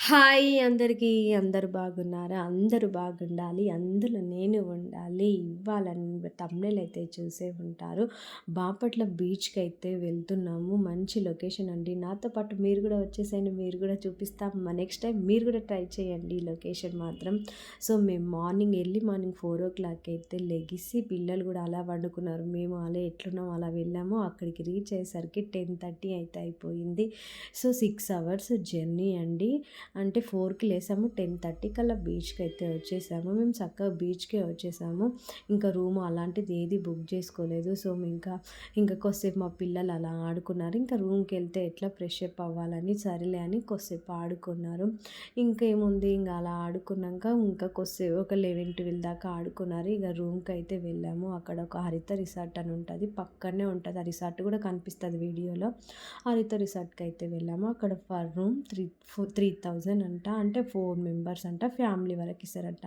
Hi అందరికీ. అందరూ బాగున్నారా? అందరూ బాగుండాలి. అందులో నేను ఉండాలి. ఇవాళ థంబ్‌నెయిల్ అయితే చూసే ఉంటారు. బాపట్ల బీచ్‌కైతే వెళ్తున్నాము. మంచి లొకేషన్ అండి. నాతో పాటు మీరు కూడా వచ్చేసేయండి. మీరు కూడా చూపిస్తా. నెక్స్ట్ టైం మీరు కూడా ట్రై చేయండి ఈ లొకేషన్ మాత్రం. సో, మేము ఎర్లీ మార్నింగ్ 4:00 అయితే లెగిసి పిల్లలు కూడా అలా పండుకున్నారు. మేము అలా ఎట్లున్నామో అలా వెళ్ళాము. అక్కడికి రీచ్ అయ్యేసరికి 10:30 అయితే అయిపోయింది. సో, 6 అవర్స్ జర్నీ అండి. అంటే 4కి లేసాము. 10:30 కల్లా బీచ్‌కి అయితే వచ్చేసాము. మేము చక్కగా బీచ్‌కే వచ్చేసాము. ఇంకా రూమ్ అలాంటిది ఏది బుక్ చేసుకోలేదు. సో, ఇంకా కొద్దిసేపు మా పిల్లలు అలా ఆడుకున్నారు. ఇంకా రూమ్‌కి వెళ్తే ఎట్లా ఫ్రెష్ అప్ అవ్వాలని సరేలే అని కొద్దిసేపు ఆడుకున్నారు. ఇంకేముంది ఇంక అలా ఆడుకున్నాక ఇంకా కొద్దిసేపు ఒక 11, 12 దాకా ఆడుకున్నారు. ఇక రూమ్‌కి అయితే వెళ్ళాము. అక్కడ ఒక హరిత రిసార్ట్ అని ఉంటుంది. పక్కనే ఉంటుంది. ఆ రిసార్ట్ కూడా కనిపిస్తుంది వీడియోలో. హరిత రిసార్ట్‌కి అయితే వెళ్ళాము. అక్కడ పర్ రూమ్ 3000 అంట. అంటే 4 మెంబర్స్ అంట. ఫ్యామిలీ వరకు ఇస్తారంట.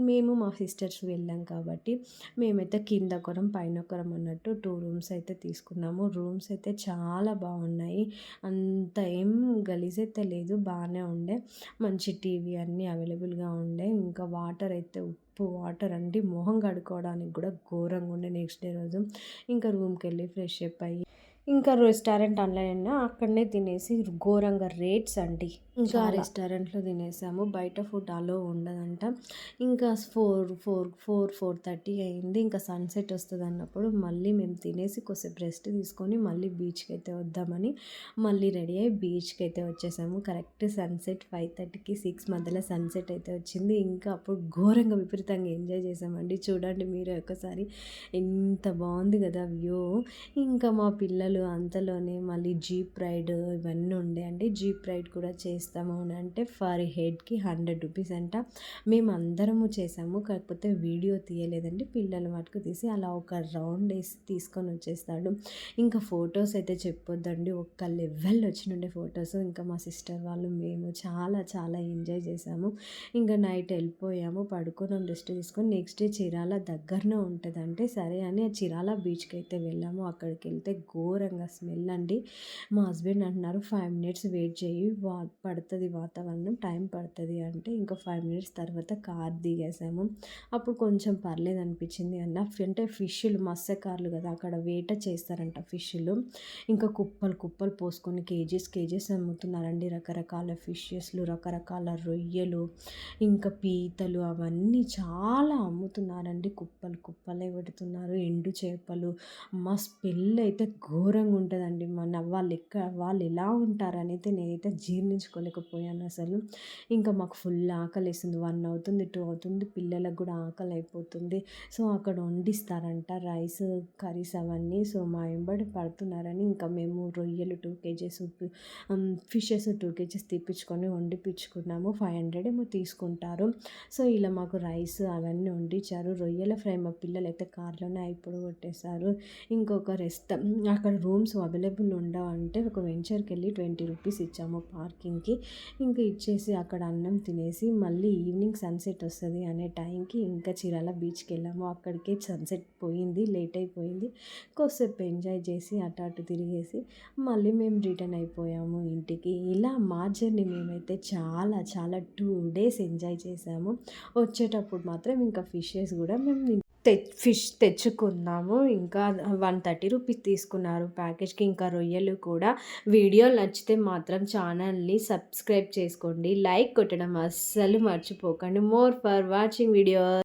మేము మా సిస్టర్స్ వెళ్ళాం కాబట్టి మేమైతే కింద ఒకరం పైన ఒకరం అన్నట్టు 2 రూమ్స్ అయితే తీసుకున్నాము. రూమ్స్ అయితే చాలా బాగున్నాయి. అంత ఏం గలీజ్ అయితే లేదు. బాగానే ఉండే. మంచి టీవీ అన్నీ అవైలబుల్గా ఉండే. ఇంకా వాటర్ అయితే ఉప్పు వాటర్ అండి. మొహం కడుక్కోవడానికి కూడా ఘోరంగా ఉండే నెక్స్ట్ డే రోజు. ఇంకా రూమ్కి వెళ్ళి ఫ్రెష్ అప్ అయ్యి ఇంకా రెస్టారెంట్ ఆన్‌లైన్ అక్కడనే తినేసి ఘోరంగా రేట్స్ అండి. ఇంకా ఆ రెస్టారెంట్‌లో తినేసాము. బయట ఫుడ్ అలో ఉండదంట. ఇంకా 4:30 అయింది. ఇంకా సన్సెట్ వస్తదన్నప్పుడు మళ్ళీ మేము తినేసి కొద్దిసేపు రెస్ట్ తీసుకొని మళ్ళీ బీచ్‌కి అయితే వద్దామని మళ్ళీ రెడీ అయ్యి బీచ్‌కి అయితే వచ్చేసాము. కరెక్ట్ సన్సెట్ 5:30కి 6 మధ్యలో సన్సెట్ అయితే వచ్చింది. ఇంకా అప్పుడు ఘోరంగా విపరీతంగా ఎంజాయ్ చేసామండి. చూడండి మీరే ఒకసారి ఎంత బాగుంది కదా వ్యూ. ఇంకా మా పిల్లలు అంతలోనే మళ్ళీ జీప్ రైడ్ ఇవన్నీ ఉండే అండి. జీప్ రైడ్ కూడా చేస్తాము అని అంటే ఫర్ హెడ్కి 100 రూపీస్ అంట. మేము అందరము చేసాము. కాకపోతే వీడియో తీయలేదండి. పిల్లల మటుకు తీసి అలా ఒక రౌండ్ వేసి తీసుకొని వచ్చేస్తాడు. ఇంకా ఫొటోస్ అయితే చెప్పొద్దండి. ఒక్క లెవెల్ వచ్చినుండే ఫొటోస్. ఇంకా మా సిస్టర్ వాళ్ళు మేము చాలా చాలా ఎంజాయ్ చేసాము. ఇంకా నైట్ వెళ్ళిపోయాము. పడుకున్నాం రెస్ట్ తీసుకొని. నెక్స్ట్ డే చీరాల దగ్గరనే ఉంటుందంటే సరే అని ఆ చీరాల బీచ్కి అయితే వెళ్ళాము. అక్కడికి వెళ్తే ఘోరంగా స్మెల్ అండి. మా హస్బెండ్ అంటున్నారు 5 మినిట్స్ వెయిట్ చేయి పడుతుంది వాతావరణం టైం పడుతుంది అంటే ఇంకా 5 మినిట్స్ తర్వాత కార్ దిగేసాము. అప్పుడు కొంచెం పర్లేదు అనిపించింది అంటే ఫిష్లు మత్స్యకారులు కదా అక్కడ వేట చేస్తారంట ఫిష్లు. ఇంకా కుప్పలు కుప్పలు పోసుకొని కేజెస్ అమ్ముతున్నారండి. రకరకాల ఫిషెస్లు రకరకాల రొయ్యలు ఇంకా పీతలు అవన్నీ చాలా అమ్ముతున్నారండి. కుప్పలు కుప్పలే పెడుతున్నారు. ఎండు చేపలు మా స్మెల్ అయితే ఘోరంగా ఉంటుందండి. వాళ్ళు ఎలా ఉంటారనైతే నేనైతే జీర్ణించుకోలేకపోయాను అసలు. ఇంకా మాకు ఫుల్ ఆకలేస్తుంది. 1 అవుతుంది, 2 అవుతుంది. పిల్లలకు కూడా ఆకలి అయిపోతుంది. సో, అక్కడ వండిస్తారంట రైస్, కర్రీస్ అవన్నీ. సో, మా వెంబడి పడుతున్నారని ఇంకా మేము రొయ్యలు 2 కేజెస్ ఫిషెస్ 2 కేజెస్ తెప్పించుకొని వండిపించుకున్నాము. 500 ఏమో తీసుకుంటారు. సో, ఇలా మాకు రైస్ అవన్నీ వండించారు. రొయ్యల ఫ్రై మా పిల్లలైతే కార్లోనే అయిపోగొట్టేశారు. ఇంకొక అక్కడ రూమ్స్ అవైలబుల్ ఉండవంటే ఒక వెంచర్కి వెళ్ళి 20 రూపీస్ ఇచ్చాము పార్కింగ్కి. ఇంకా ఇచ్చేసి అక్కడ అన్నం తినేసి మళ్ళీ ఈవినింగ్ సన్సెట్ వస్తుంది అనే టైంకి ఇంకా చీరాల బీచ్కి వెళ్ళాము. అక్కడికే సన్సెట్ పోయింది. లేట్ అయిపోయింది. కొద్దిసేపు ఎంజాయ్ చేసి అటు తిరిగేసి మళ్ళీ మేము రిటర్న్ అయిపోయాము ఇంటికి. ఇలా మా జర్నీ మేమైతే చాలా చాలా 2 డేస్ ఎంజాయ్ చేసాము. వచ్చేటప్పుడు మాత్రం ఇంకా ఫిషెస్ కూడా మేము ఫిష్ తెచ్చుకున్నాము. ఇంకా 130 రూపీస్ తీసుకున్నారు ప్యాకేజ్కి. ఇంకా రొయ్యలు కూడా. వీడియో నచ్చితే మాత్రం ఛానల్ని సబ్స్క్రైబ్ చేసుకోండి. లైక్ కొట్టడం అస్సలు మర్చిపోకండి. More for watching video.